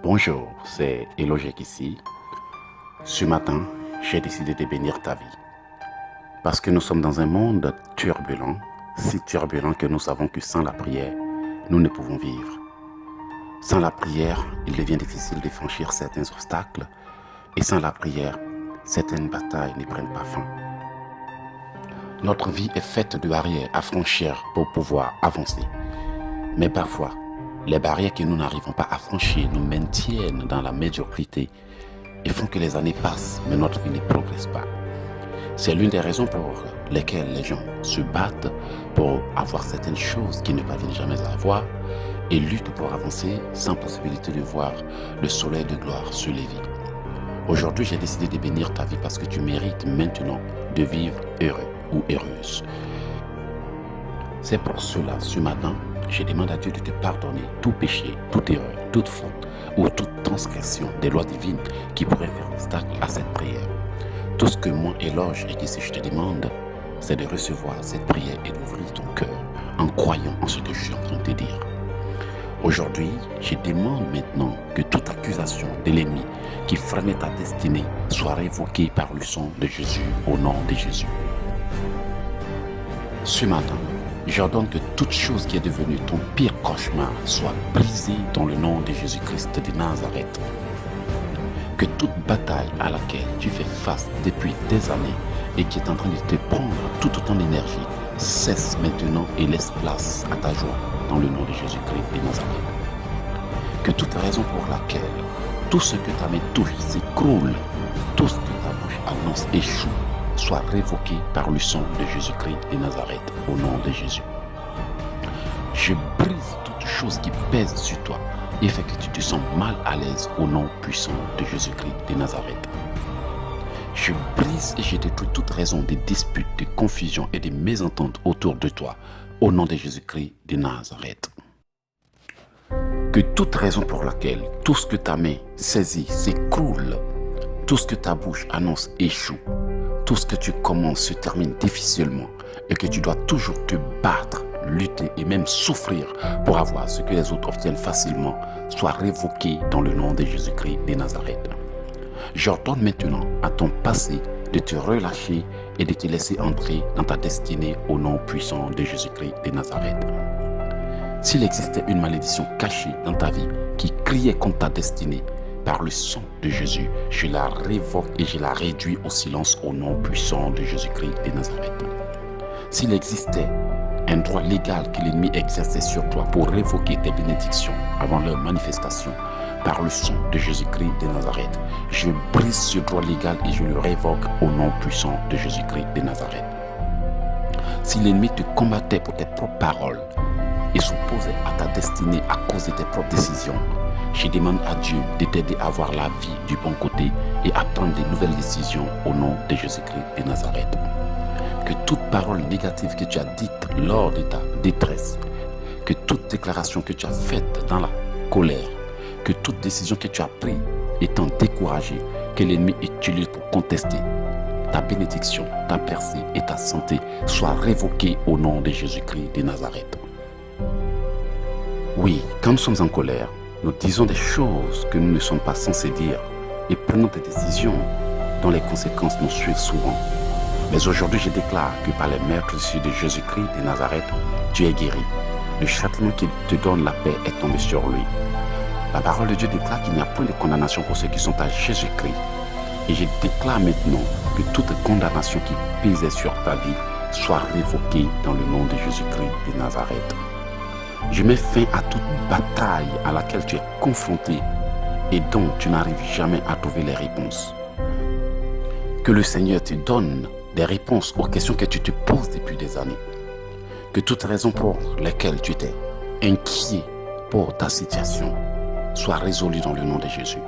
Bonjour, c'est Elogic ici. Ce matin, j'ai décidé de bénir ta vie. Parce que nous sommes dans un monde turbulent, si turbulent que nous savons que sans la prière, nous ne pouvons vivre. Sans la prière, il devient difficile de franchir certains obstacles et sans la prière, certaines batailles ne prennent pas fin. Notre vie est faite de barrières à franchir pour pouvoir avancer. Mais parfois, les barrières que nous n'arrivons pas à franchir nous maintiennent dans la médiocrité et font que les années passent, mais notre vie ne progresse pas. C'est l'une des raisons pour lesquelles les gens se battent pour avoir certaines choses qu'ils ne parviennent jamais à avoir et luttent pour avancer sans possibilité de voir le soleil de gloire se lever. Aujourd'hui, j'ai décidé de bénir ta vie parce que tu mérites maintenant de vivre heureux ou heureuse. C'est pour cela, ce matin, je demande à Dieu de te pardonner tout péché, toute erreur, toute faute ou toute transgression des lois divines qui pourraient faire obstacle à cette prière. Tout ce que moi, Éloge, et ici je te demande, c'est de recevoir cette prière et d'ouvrir ton cœur en croyant en ce que je suis en train de te dire. Aujourd'hui, je demande maintenant que toute accusation de l'ennemi qui freinait ta destinée soit révoquée par le sang de Jésus, au nom de Jésus. Ce matin, j'ordonne que toute chose qui est devenue ton pire cauchemar soit brisée dans le nom de Jésus-Christ de Nazareth. Que toute bataille à laquelle tu fais face depuis des années et qui est en train de te prendre toute ton énergie cesse maintenant et laisse place à ta joie dans le nom de Jésus-Christ de Nazareth. Que toute raison pour laquelle tout ce que ta main touche s'écroule, tout ce que ta bouche annonce échoue, soit révoqué par le sang de Jésus-Christ de Nazareth, au nom de Jésus. Je brise toute chose qui pèse sur toi et fait que tu te sens mal à l'aise au nom puissant de Jésus-Christ de Nazareth. Je brise et je détruis toute raison de disputes, de confusion et de mésententes autour de toi, au nom de Jésus-Christ de Nazareth. Que toute raison pour laquelle tout ce que ta main saisit s'écroule, tout ce que ta bouche annonce échoue, tout ce que tu commences se termine difficilement et que tu dois toujours te battre, lutter et même souffrir pour avoir ce que les autres obtiennent facilement, soit révoqué dans le nom de Jésus-Christ de Nazareth. J'ordonne maintenant à ton passé de te relâcher et de te laisser entrer dans ta destinée au nom puissant de Jésus-Christ de Nazareth. S'il existait une malédiction cachée dans ta vie qui criait contre ta destinée, par le sang de Jésus, je la révoque et je la réduis au silence au nom puissant de Jésus-Christ de Nazareth. S'il existait un droit légal que l'ennemi exerçait sur toi pour révoquer tes bénédictions avant leur manifestation, par le sang de Jésus-Christ de Nazareth, je brise ce droit légal et je le révoque au nom puissant de Jésus-Christ de Nazareth. Si l'ennemi te combattait pour tes propres paroles et s'opposait à ta destinée à cause de tes propres décisions, je demande à Dieu de t'aider à voir la vie du bon côté et à prendre de nouvelles décisions au nom de Jésus-Christ de Nazareth. Que toute parole négative que tu as dite lors de ta détresse, que toute déclaration que tu as faite dans la colère, que toute décision que tu as prise étant découragée, que l'ennemi utilise pour contester ta bénédiction, ta percée et ta santé soient révoquées au nom de Jésus-Christ de Nazareth. Oui, quand nous sommes en colère, nous disons des choses que nous ne sommes pas censés dire et prenons des décisions dont les conséquences nous suivent souvent. Mais aujourd'hui, je déclare que par les mérites de Jésus-Christ de Nazareth, tu es guéri. Le châtiment qui te donne la paix est tombé sur lui. La parole de Dieu déclare qu'il n'y a point de condamnation pour ceux qui sont à Jésus-Christ. Et je déclare maintenant que toute condamnation qui pesait sur ta vie soit révoquée dans le nom de Jésus-Christ de Nazareth. Je mets fin à toute bataille à laquelle tu es confronté et dont tu n'arrives jamais à trouver les réponses. Que le Seigneur te donne des réponses aux questions que tu te poses depuis des années. Que toute raison pour laquelle tu étais inquiet pour ta situation soit résolue dans le nom de Jésus.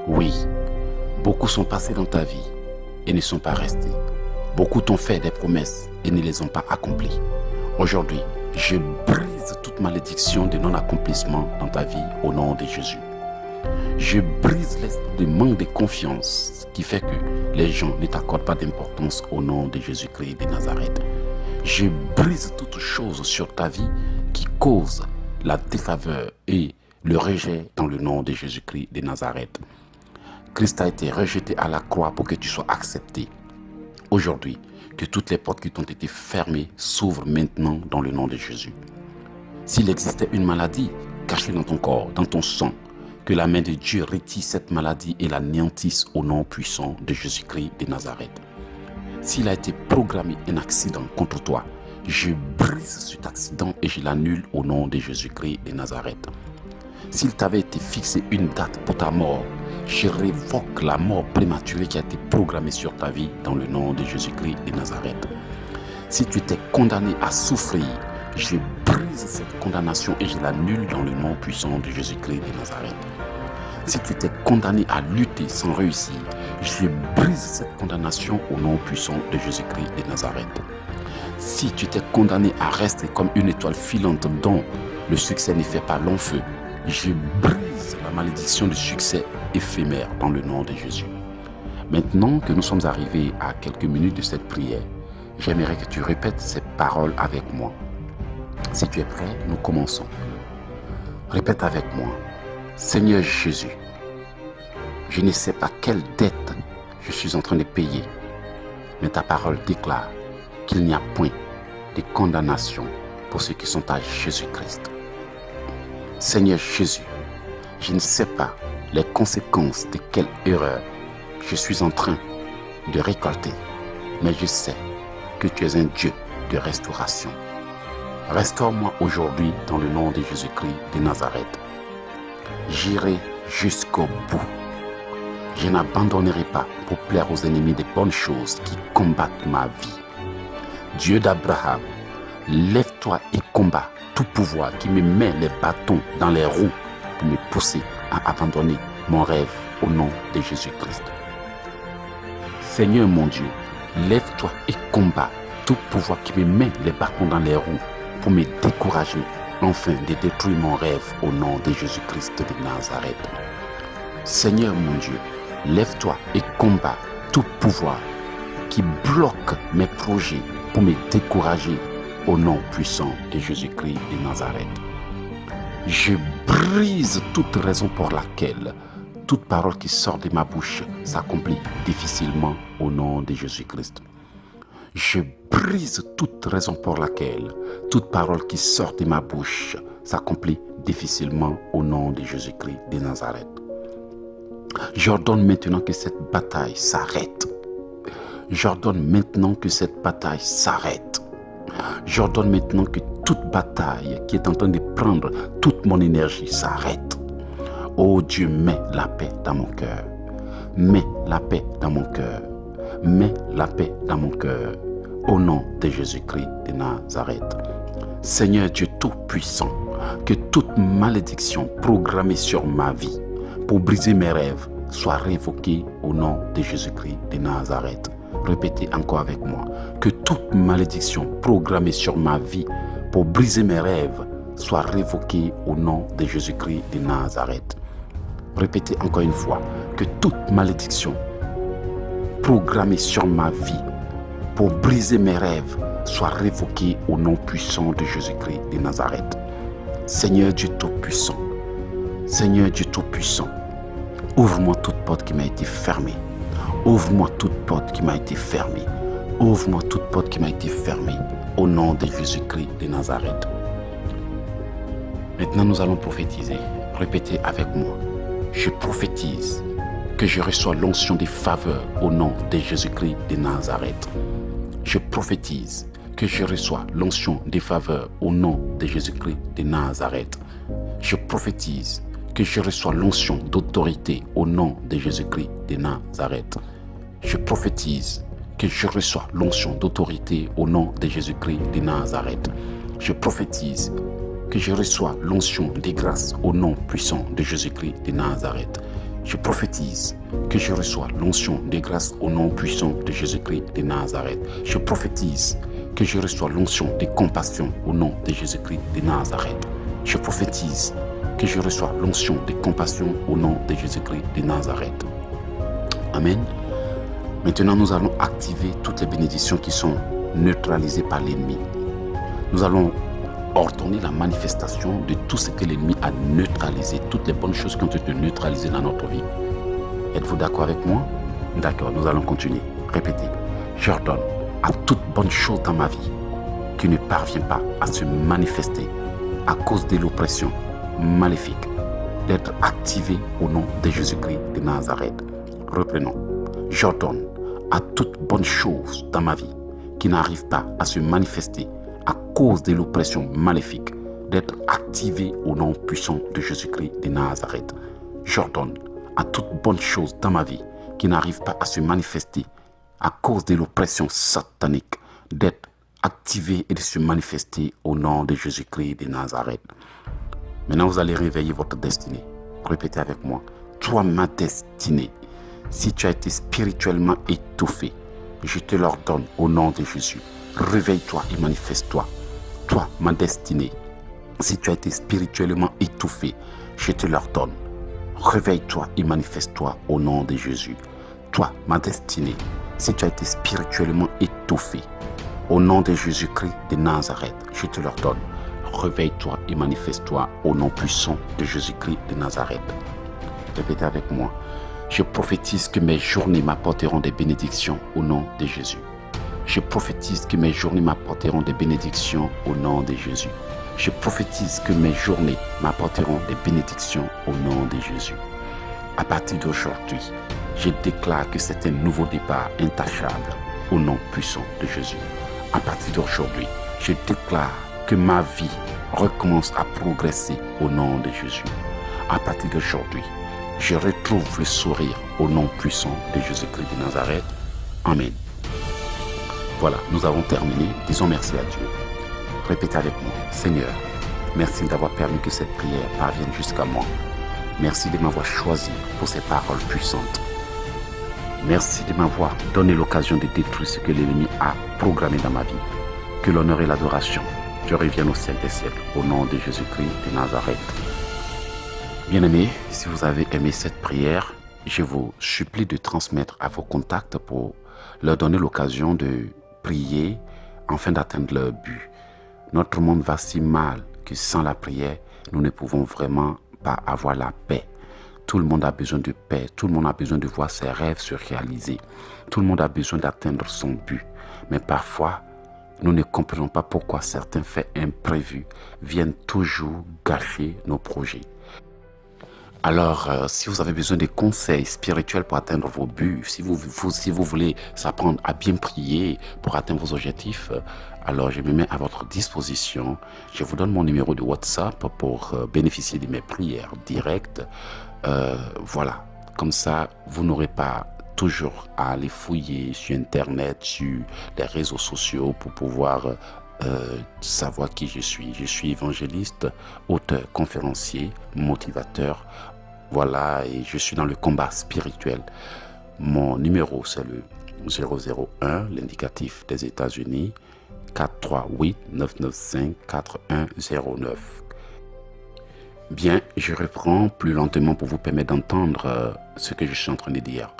Oui, beaucoup sont passés dans ta vie et ne sont pas restés. Beaucoup t'ont fait des promesses et ne les ont pas accomplies. Aujourd'hui, je brise toute malédiction de non-accomplissement dans ta vie au nom de Jésus. Je brise l'esprit de manque de confiance qui fait que les gens ne t'accordent pas d'importance au nom de Jésus-Christ de Nazareth. Je brise toute chose sur ta vie qui cause la défaveur et le rejet dans le nom de Jésus-Christ de Nazareth. Christ a été rejeté à la croix pour que tu sois accepté. Aujourd'hui, que toutes les portes qui t'ont été fermées s'ouvrent maintenant dans le nom de Jésus. S'il existait une maladie cachée dans ton corps, dans ton sang, que la main de Dieu retire cette maladie et l'anéantisse au nom puissant de Jésus-Christ de Nazareth. S'il a été programmé un accident contre toi, je brise cet accident et je l'annule au nom de Jésus-Christ de Nazareth. S'il t'avait été fixé une date pour ta mort, je révoque la mort prématurée qui a été programmée sur ta vie dans le nom de Jésus-Christ de Nazareth. Si tu étais condamné à souffrir, je brise cette condamnation et je l'annule dans le nom puissant de Jésus-Christ de Nazareth. Si tu étais condamné à lutter sans réussir, je brise cette condamnation au nom puissant de Jésus-Christ de Nazareth. Si tu étais condamné à rester comme une étoile filante dont le succès ne fait pas long feu, je brise la malédiction du succès éphémère dans le nom de Jésus. Maintenant que nous sommes arrivés à quelques minutes de cette prière, j'aimerais que tu répètes ces paroles avec moi. Si tu es prêt, nous commençons. Répète avec moi. Seigneur Jésus, je ne sais pas quelle dette je suis en train de payer, mais ta parole déclare qu'il n'y a point de condamnation pour ceux qui sont à Jésus-Christ. Seigneur Jésus, je ne sais pas les conséquences de quelle erreur je suis en train de récolter, mais je sais que tu es un Dieu de restauration. Restaure-moi aujourd'hui dans le nom de Jésus-Christ de Nazareth. J'irai jusqu'au bout. Je n'abandonnerai pas pour plaire aux ennemis des bonnes choses qui combattent ma vie. Dieu d'Abraham, lève-toi et combat tout pouvoir qui me met les bâtons dans les roues pour me pousser à abandonner mon rêve au nom de Jésus-Christ. Seigneur mon Dieu, lève-toi et combat tout pouvoir qui me met les bâtons dans les roues pour me décourager enfin de détruire mon rêve au nom de Jésus-Christ de Nazareth. Seigneur mon Dieu, lève-toi et combat tout pouvoir qui bloque mes projets pour me décourager au nom puissant de Jésus-Christ de Nazareth. Je brise toute raison pour laquelle toute parole qui sort de ma bouche s'accomplit difficilement au nom de Jésus-Christ. Je brise toute raison pour laquelle toute parole qui sort de ma bouche s'accomplit difficilement au nom de Jésus-Christ de Nazareth. J'ordonne maintenant que cette bataille s'arrête. J'ordonne maintenant que cette bataille s'arrête. J'ordonne maintenant que toute bataille qui est en train de prendre toute mon énergie s'arrête. Oh Dieu, mets la paix dans mon cœur. Mets la paix dans mon cœur. Mets la paix dans mon cœur. Au nom de Jésus-Christ de Nazareth. Seigneur Dieu Tout-Puissant, que toute malédiction programmée sur ma vie pour briser mes rêves soit révoquée au nom de Jésus-Christ de Nazareth. Répétez encore avec moi. Que toute malédiction programmée sur ma vie pour briser mes rêves soit révoquée au nom de Jésus-Christ de Nazareth. Répétez encore une fois. Que toute malédiction programmée sur ma vie pour briser mes rêves soit révoquée au nom puissant de Jésus-Christ de Nazareth. Seigneur Dieu Tout-Puissant, Seigneur Dieu Tout-Puissant, ouvre-moi toute porte qui m'a été fermée. Ouvre-moi toute porte qui m'a été fermée. Ouvre-moi toute porte qui m'a été fermée au nom de Jésus-Christ de Nazareth. Maintenant, nous allons prophétiser. Répétez avec moi. Je prophétise que je reçois l'onction des faveurs au nom de Jésus-Christ de Nazareth. Je prophétise que je reçois l'onction des faveurs au nom de Jésus-Christ de Nazareth. Je prophétise que je reçois l'onction d'autorité au nom de Jésus-Christ de Nazareth. Je prophétise que je reçois l'onction d'autorité au nom de Jésus-Christ de Nazareth. Je prophétise que je reçois l'onction des grâces au nom puissant de Jésus-Christ de Nazareth. Je prophétise que je reçois l'onction des grâces au nom puissant de Jésus-Christ de Nazareth. Je prophétise que je reçois l'onction des compassions au nom de Jésus-Christ de Nazareth. Je prophétise que je reçois l'onction des compassions au nom de Jésus-Christ de Nazareth. Amen. Maintenant, nous allons activer toutes les bénédictions qui sont neutralisées par l'ennemi. Nous allons ordonner la manifestation de tout ce que l'ennemi a neutralisé, toutes les bonnes choses qui ont été neutralisées dans notre vie. Êtes-vous d'accord avec moi? D'accord, nous allons continuer. Répétez. J'ordonne à toute bonne chose dans ma vie qui ne parvient pas à se manifester à cause de l'oppression maléfique d'être activée au nom de Jésus-Christ de Nazareth. Reprenons. J'ordonne à toute bonne chose dans ma vie qui n'arrive pas à se manifester à cause de l'oppression maléfique d'être activée au nom puissant de Jésus-Christ de Nazareth. J'ordonne à toute bonne chose dans ma vie qui n'arrive pas à se manifester à cause de l'oppression satanique d'être activée et de se manifester au nom de Jésus-Christ de Nazareth. Maintenant, vous allez réveiller votre destinée. Répétez avec moi. Toi, ma destinée, si tu as été spirituellement étouffé, je te l'ordonne au nom de Jésus. Réveille-toi et manifeste-toi. Toi, ma destinée, si tu as été spirituellement étouffé, je te l'ordonne. Réveille-toi et manifeste-toi au nom de Jésus. Toi, ma destinée, si tu as été spirituellement étouffé, au nom de Jésus-Christ de Nazareth, je te l'ordonne. Réveille-toi et manifeste-toi au nom puissant de Jésus-Christ de Nazareth. Répétez avec moi. Je prophétise que mes journées m'apporteront des bénédictions au nom de Jésus. Je prophétise que mes journées m'apporteront des bénédictions au nom de Jésus. Je prophétise que mes journées m'apporteront des bénédictions au nom de Jésus. À partir d'aujourd'hui, je déclare que c'est un nouveau départ intachable au nom puissant de Jésus. À partir d'aujourd'hui, je déclare que ma vie recommence à progresser au nom de Jésus. À partir d'aujourd'hui, je retrouve le sourire au nom puissant de Jésus-Christ de Nazareth. Amen. Voilà, nous avons terminé. Disons merci à Dieu. Répétez avec moi. Seigneur, merci d'avoir permis que cette prière parvienne jusqu'à moi. Merci de m'avoir choisi pour ces paroles puissantes. Merci de m'avoir donné l'occasion de détruire ce que l'ennemi a programmé dans ma vie. Que l'honneur et l'adoration te reviennent au siècle des siècles, au nom de Jésus-Christ de Nazareth. Bien-aimés, si vous avez aimé cette prière, je vous supplie de transmettre à vos contacts pour leur donner l'occasion de prier afin d'atteindre leur but. Notre monde va si mal que sans la prière, nous ne pouvons vraiment pas avoir la paix. Tout le monde a besoin de paix, tout le monde a besoin de voir ses rêves se réaliser. Tout le monde a besoin d'atteindre son but. Mais parfois, nous ne comprenons pas pourquoi certains faits imprévus viennent toujours gâcher nos projets. Alors, si vous avez besoin de conseils spirituels pour atteindre vos buts, si vous voulez s'apprendre à bien prier pour atteindre vos objectifs, alors je me mets à votre disposition. Je vous donne mon numéro de WhatsApp pour bénéficier de mes prières directes. Voilà, comme ça, vous n'aurez pas toujours à aller fouiller sur Internet, sur les réseaux sociaux pour pouvoir savoir qui je suis. Je suis évangéliste, auteur, conférencier, motivateur. Voilà, et je suis dans le combat spirituel. Mon numéro, c'est le 001, l'indicatif des États-Unis, 438-995-4109. Bien, je reprends plus lentement pour vous permettre d'entendre ce que je suis en train de dire.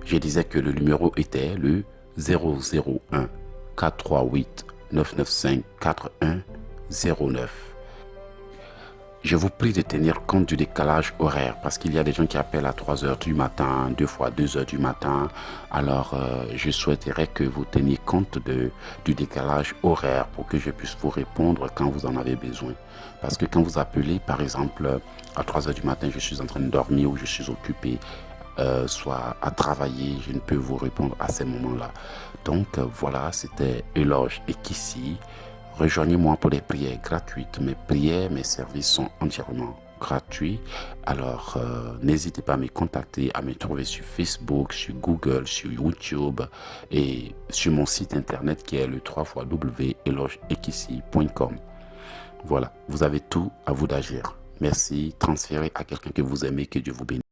Je disais que le numéro était le 001 438 995 4109. Je vous prie de tenir compte du décalage horaire parce qu'il y a des gens qui appellent à 3 heures du matin, 2 fois 2 heures du matin. Alors, je souhaiterais que vous teniez compte du décalage horaire pour que je puisse vous répondre quand vous en avez besoin. Parce que quand vous appelez, par exemple, à 3 heures du matin, je suis en train de dormir ou je suis occupé, soit à travailler, je ne peux vous répondre à ces moments-là. Donc, voilà, c'était Eloge Ekissi. Rejoignez-moi pour des prières gratuites. Mes prières, mes services sont entièrement gratuits. Alors, n'hésitez pas à me contacter, à me trouver sur Facebook, sur Google, sur YouTube et sur mon site internet qui est le www.elogeekissi.com. Voilà, vous avez tout à vous d'agir. Merci, transférez à quelqu'un que vous aimez, que Dieu vous bénisse.